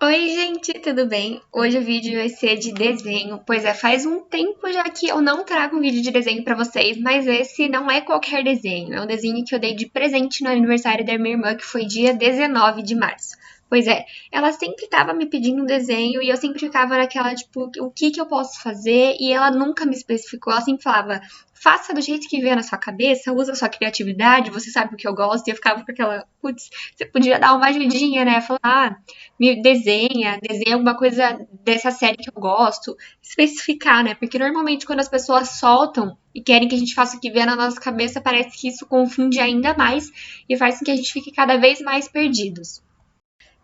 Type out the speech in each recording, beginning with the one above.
Oi, gente, tudo bem? Hoje o vídeo vai ser de desenho. Pois é, faz um tempo já que eu não trago um vídeo de desenho pra vocês, mas esse não é qualquer desenho. É um desenho que eu dei de presente no aniversário da minha irmã, que foi dia 19 de março. Pois é, ela sempre tava me pedindo um desenho e eu sempre ficava naquela, tipo, o que que eu posso fazer? E ela nunca me especificou, ela sempre falava, faça do jeito que vier na sua cabeça, usa a sua criatividade, você sabe o que eu gosto. E eu ficava com aquela, putz, você podia dar uma ajudinha, né? Falar, me desenha alguma coisa dessa série que eu gosto, especificar, né? Porque normalmente quando as pessoas soltam e querem que a gente faça o que vier na nossa cabeça, parece que isso confunde ainda mais e faz com que a gente fique cada vez mais perdidos.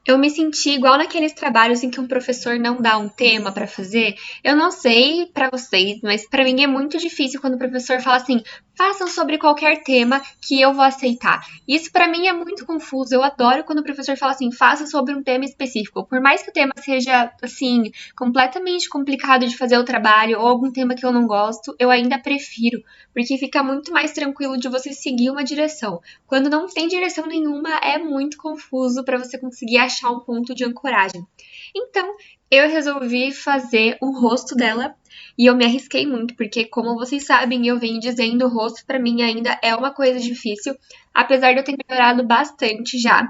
Eu me senti igual naqueles trabalhos em que um professor não dá um tema para fazer. Eu não sei para vocês, mas para mim é muito difícil quando o professor fala assim: façam sobre qualquer tema que eu vou aceitar. Isso para mim é muito confuso. Eu adoro quando o professor fala assim: faça sobre um tema específico. Por mais que o tema seja assim completamente complicado de fazer o trabalho ou algum tema que eu não gosto, eu ainda prefiro, porque fica muito mais tranquilo de você seguir uma direção. Quando não tem direção nenhuma, é muito confuso para você conseguir achar um ponto de ancoragem. Então, eu resolvi fazer o rosto dela e eu me arrisquei muito, porque como vocês sabem, eu venho dizendo, o rosto para mim ainda é uma coisa difícil, apesar de eu ter melhorado bastante já.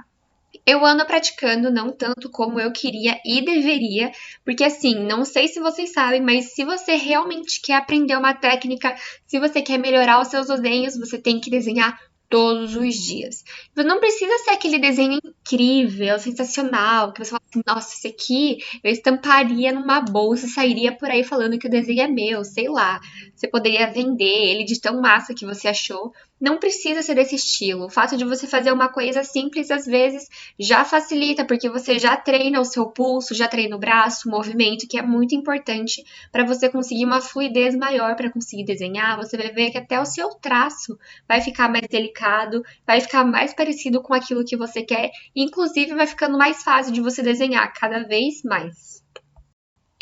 Eu ando praticando, não tanto como eu queria e deveria, porque assim, não sei se vocês sabem, mas se você realmente quer aprender uma técnica, se você quer melhorar os seus desenhos, você tem que desenhar todos os dias. Não precisa ser aquele desenho incrível, sensacional, que você fala assim, nossa, esse aqui eu estamparia numa bolsa e sairia por aí falando que o desenho é meu, sei lá. Você poderia vender ele de tão massa que você achou. Não precisa ser desse estilo. O fato de você fazer uma coisa simples, às vezes, já facilita, porque você já treina o seu pulso, já treina o braço, o movimento, que é muito importante para você conseguir uma fluidez maior para conseguir desenhar. Você vai ver que até o seu traço vai ficar mais delicado, vai ficar mais parecido com aquilo que você quer, e inclusive vai ficando mais fácil de você desenhar cada vez mais.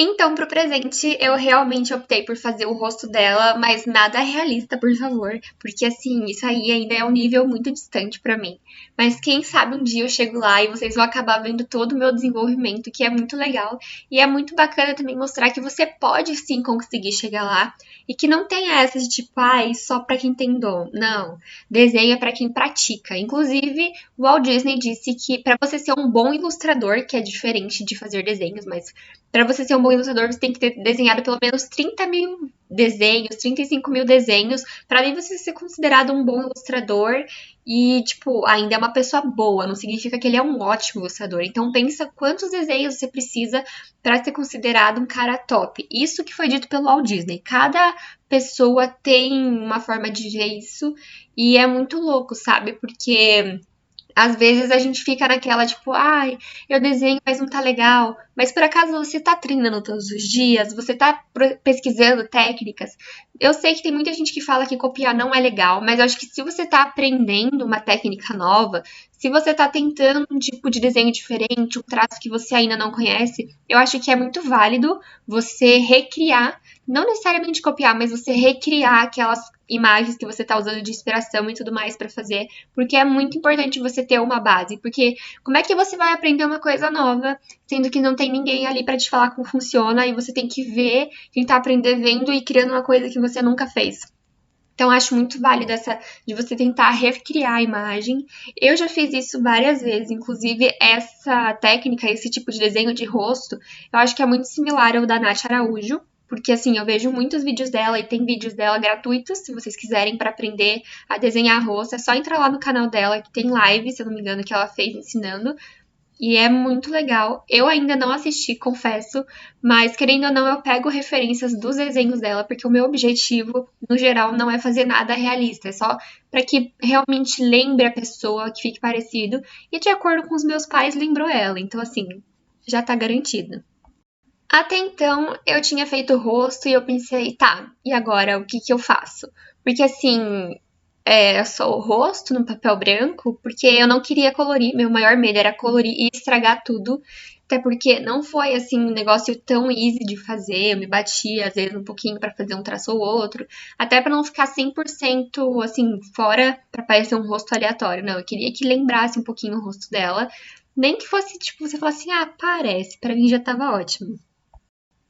Então, pro presente, eu realmente optei por fazer o rosto dela, mas nada realista, por favor, porque assim, isso aí ainda é um nível muito distante pra mim. Mas quem sabe um dia eu chego lá e vocês vão acabar vendo todo o meu desenvolvimento, que é muito legal, e é muito bacana também mostrar que você pode sim conseguir chegar lá e que não tem essa de tipo, ai, só pra quem tem dom. Não, desenho é pra quem pratica. Inclusive, o Walt Disney disse que pra você ser um bom ilustrador, que é diferente de fazer desenhos, mas para você ser um bom ilustrador, você tem que ter desenhado pelo menos 30 mil desenhos, 35 mil desenhos, para além de você ser considerado um bom ilustrador e, tipo, ainda é uma pessoa boa, não significa que ele é um ótimo ilustrador. Então, pensa quantos desenhos você precisa para ser considerado um cara top. Isso que foi dito pelo Walt Disney. Cada pessoa tem uma forma de ver isso e é muito louco, sabe? Porque às vezes a gente fica naquela, tipo, ai, eu desenho, mas não tá legal. Mas por acaso você tá treinando todos os dias? Você tá pesquisando técnicas? Eu sei que tem muita gente que fala que copiar não é legal, mas eu acho que se você tá aprendendo uma técnica nova, se você tá tentando um tipo de desenho diferente, um traço que você ainda não conhece, eu acho que é muito válido você recriar, não necessariamente copiar, mas você recriar aquelas imagens que você tá usando de inspiração e tudo mais pra fazer, porque é muito importante você ter uma base, porque como é que você vai aprender uma coisa nova, sendo que não tem ninguém ali para te falar como funciona e você tem que ver, tentar aprender vendo e criando uma coisa que você nunca fez. Então, acho muito válido essa de você tentar recriar a imagem. Eu já fiz isso várias vezes, inclusive essa técnica, esse tipo de desenho de rosto, eu acho que é muito similar ao da Nath Araújo, porque assim, eu vejo muitos vídeos dela e tem vídeos dela gratuitos, se vocês quiserem para aprender a desenhar rosto, é só entrar lá no canal dela, que tem live, se eu não me engano, que ela fez ensinando. E é muito legal. Eu ainda não assisti, confesso, mas querendo ou não, eu pego referências dos desenhos dela, porque o meu objetivo, no geral, não é fazer nada realista, é só para que realmente lembre a pessoa, que fique parecido. E de acordo com os meus pais, lembrou ela. Então, assim, já tá garantido. Até então, eu tinha feito o rosto e eu pensei, tá, e agora o que que eu faço? Porque assim, só o rosto no papel branco, porque eu não queria colorir, meu maior medo era colorir e estragar tudo, até porque não foi assim um negócio tão easy de fazer, eu me batia às vezes um pouquinho pra fazer um traço ou outro, até pra não ficar 100% assim fora pra parecer um rosto aleatório, não, eu queria que lembrasse um pouquinho o rosto dela. Nem que fosse, tipo, você falar assim, parece, pra mim já tava ótimo.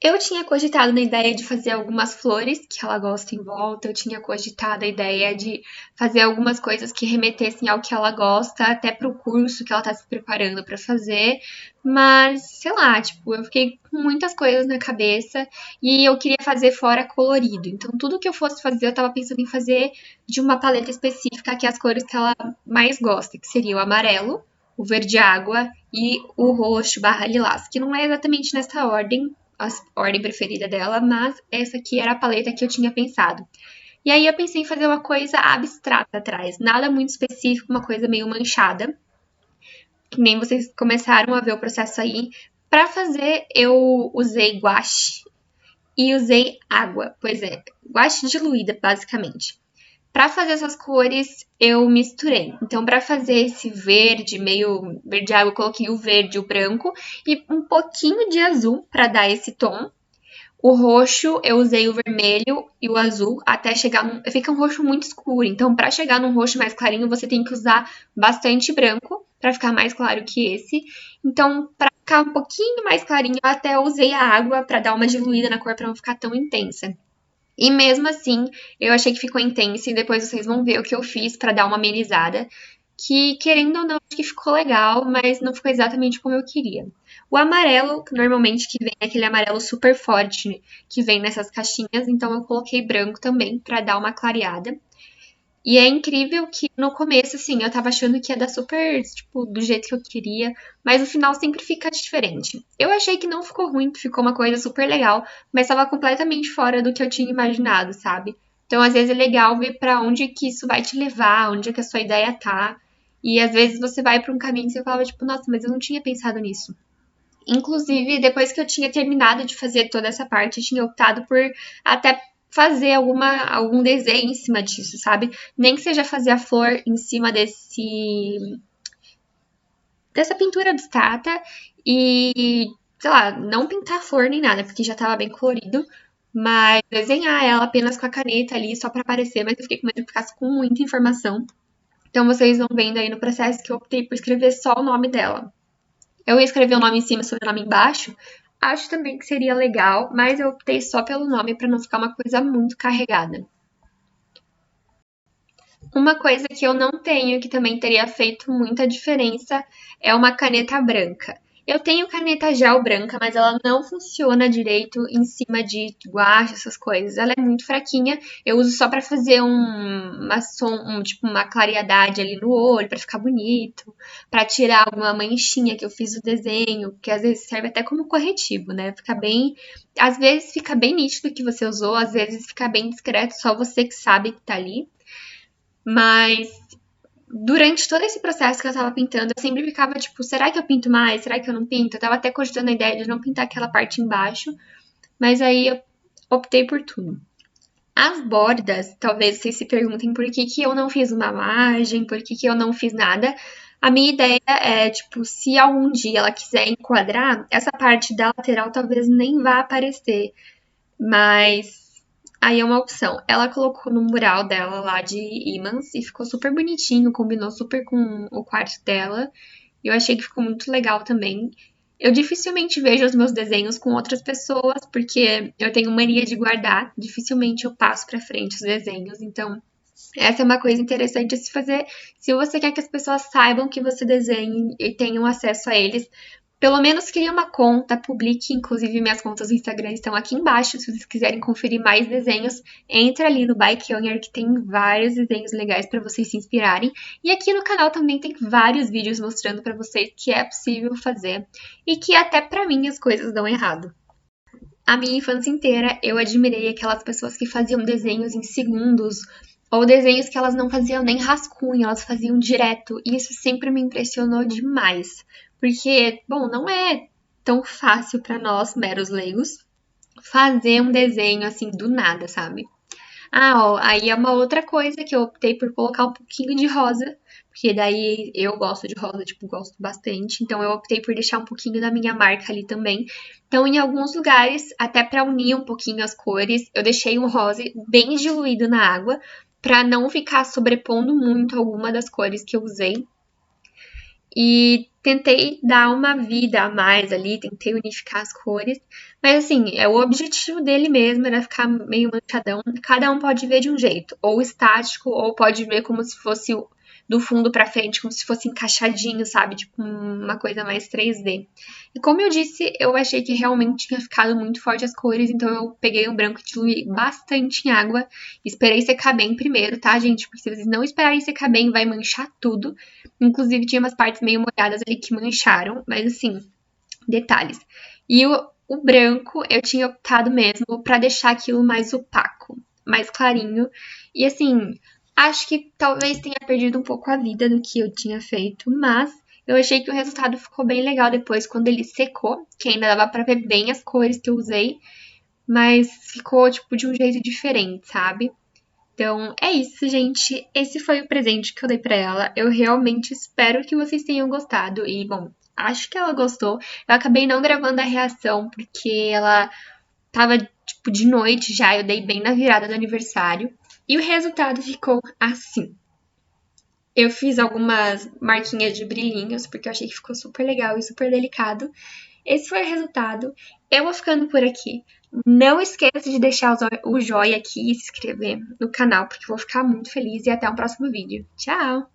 Eu tinha cogitado na ideia de fazer algumas flores que ela gosta em volta, eu tinha cogitado a ideia de fazer algumas coisas que remetessem ao que ela gosta, até pro curso que ela tá se preparando pra fazer, mas sei lá, tipo, eu fiquei com muitas coisas na cabeça e eu queria fazer fora colorido. Então, tudo que eu fosse fazer, eu tava pensando em fazer de uma paleta específica, que é as cores que ela mais gosta, que seria o amarelo, o verde água e o roxo barra lilás, que não é exatamente nessa ordem, a ordem preferida dela, mas essa aqui era a paleta que eu tinha pensado. E aí eu pensei em fazer uma coisa abstrata atrás, nada muito específico, uma coisa meio manchada, que nem vocês começaram a ver o processo aí. Para fazer, eu usei guache e usei água, pois é, guache diluída, basicamente. Para fazer essas cores, eu misturei. Então, para fazer esse verde, meio verde água, eu coloquei o verde e o branco e um pouquinho de azul para dar esse tom. O roxo, eu usei o vermelho e o azul até chegar num... Fica um roxo muito escuro, então para chegar num roxo mais clarinho, você tem que usar bastante branco para ficar mais claro que esse. Então, para ficar um pouquinho mais clarinho, eu até usei a água para dar uma diluída na cor para não ficar tão intensa. E mesmo assim, eu achei que ficou intensa e depois vocês vão ver o que eu fiz para dar uma amenizada, que querendo ou não, acho que ficou legal, mas não ficou exatamente como eu queria. O amarelo, normalmente que vem aquele amarelo super forte que vem nessas caixinhas, então eu coloquei branco também para dar uma clareada. E é incrível que no começo, assim, eu tava achando que ia dar super, tipo, do jeito que eu queria, mas no final sempre fica diferente. Eu achei que não ficou ruim, que ficou uma coisa super legal, mas tava completamente fora do que eu tinha imaginado, sabe? Então, às vezes é legal ver pra onde que isso vai te levar, onde que a sua ideia tá. E às vezes você vai pra um caminho que você fala, tipo, nossa, mas eu não tinha pensado nisso. Inclusive, depois que eu tinha terminado de fazer toda essa parte, eu tinha optado por até fazer algum desenho em cima disso, sabe? Nem que seja fazer a flor em cima dessa pintura abstrata e, sei lá, não pintar a flor nem nada, porque já tava bem colorido, mas desenhar ela apenas com a caneta ali só pra aparecer, mas eu fiquei com medo de ficar com muita informação. Então vocês vão vendo aí no processo que eu optei por escrever só o nome dela. Eu ia escrever o nome em cima e o sobrenome embaixo. Acho também que seria legal, mas eu optei só pelo nome para não ficar uma coisa muito carregada. Uma coisa que eu não tenho, que também teria feito muita diferença, é uma caneta branca. Eu tenho caneta gel branca, mas ela não funciona direito em cima de guache, essas coisas. Ela é muito fraquinha. Eu uso só para fazer tipo uma claridade ali no olho, para ficar bonito, para tirar alguma manchinha que eu fiz o desenho, que às vezes serve até como corretivo, né? Fica bem, às vezes fica bem nítido que você usou, às vezes fica bem discreto, só você que sabe que tá ali. Mas durante todo esse processo que eu tava pintando, eu sempre ficava tipo, será que eu pinto mais? Será que eu não pinto? Eu tava até cogitando a ideia de não pintar aquela parte embaixo, mas aí eu optei por tudo. As bordas, talvez vocês se perguntem por que que eu não fiz uma margem, por que que eu não fiz nada. A minha ideia é, tipo, se algum dia ela quiser enquadrar, essa parte da lateral talvez nem vá aparecer, mas aí é uma opção. Ela colocou no mural dela lá de ímãs e ficou super bonitinho, combinou super com o quarto dela. E eu achei que ficou muito legal também. Eu dificilmente vejo os meus desenhos com outras pessoas, porque eu tenho mania de guardar. Dificilmente eu passo pra frente os desenhos. Então, essa é uma coisa interessante a se fazer. Se você quer que as pessoas saibam que você desenha e tenham acesso a eles, pelo menos crie uma conta, publique, inclusive minhas contas do Instagram estão aqui embaixo, se vocês quiserem conferir mais desenhos, entre ali no Bike Younger que tem vários desenhos legais para vocês se inspirarem. E aqui no canal também tem vários vídeos mostrando para vocês que é possível fazer e que até para mim as coisas dão errado. A minha infância inteira eu admirei aquelas pessoas que faziam desenhos em segundos ou desenhos que elas não faziam nem rascunho, elas faziam direto, e isso sempre me impressionou demais. Porque, bom, não é tão fácil para nós, meros leigos, fazer um desenho assim do nada, sabe? Ó, aí é uma outra coisa que eu optei por colocar um pouquinho de rosa, porque daí eu gosto de rosa, tipo, gosto bastante, então eu optei por deixar um pouquinho da minha marca ali também. Então, em alguns lugares, até para unir um pouquinho as cores, eu deixei um rosa bem diluído na água, para não ficar sobrepondo muito alguma das cores que eu usei. E tentei dar uma vida a mais ali, tentei unificar as cores, mas assim, o objetivo dele mesmo era ficar meio manchadão. Cada um pode ver de um jeito, ou estático, ou pode ver como se fosse do fundo pra frente, como se fosse encaixadinho, sabe? Tipo uma coisa mais 3D. E como eu disse, eu achei que realmente tinha ficado muito forte as cores, então eu peguei o branco e diluí bastante em água. Esperei secar bem primeiro, tá, gente? Porque se vocês não esperarem secar bem, vai manchar tudo. Inclusive, tinha umas partes meio molhadas ali que mancharam, mas assim, detalhes. E o branco eu tinha optado mesmo pra deixar aquilo mais opaco, mais clarinho. E assim, acho que talvez tenha perdido um pouco a vida do que eu tinha feito, mas eu achei que o resultado ficou bem legal depois quando ele secou, que ainda dava pra ver bem as cores que eu usei, mas ficou tipo de um jeito diferente, sabe? Então é isso, gente. Esse foi o presente que eu dei pra ela. Eu realmente espero que vocês tenham gostado. E, bom, acho que ela gostou. Eu acabei não gravando a reação porque ela tava, tipo, de noite já. Eu dei bem na virada do aniversário. E o resultado ficou assim. Eu fiz algumas marquinhas de brilhinhos porque eu achei que ficou super legal e super delicado. Esse foi o resultado. Eu vou ficando por aqui. Não esqueça de deixar o joinha aqui e se inscrever no canal, porque eu vou ficar muito feliz. E até o próximo vídeo. Tchau!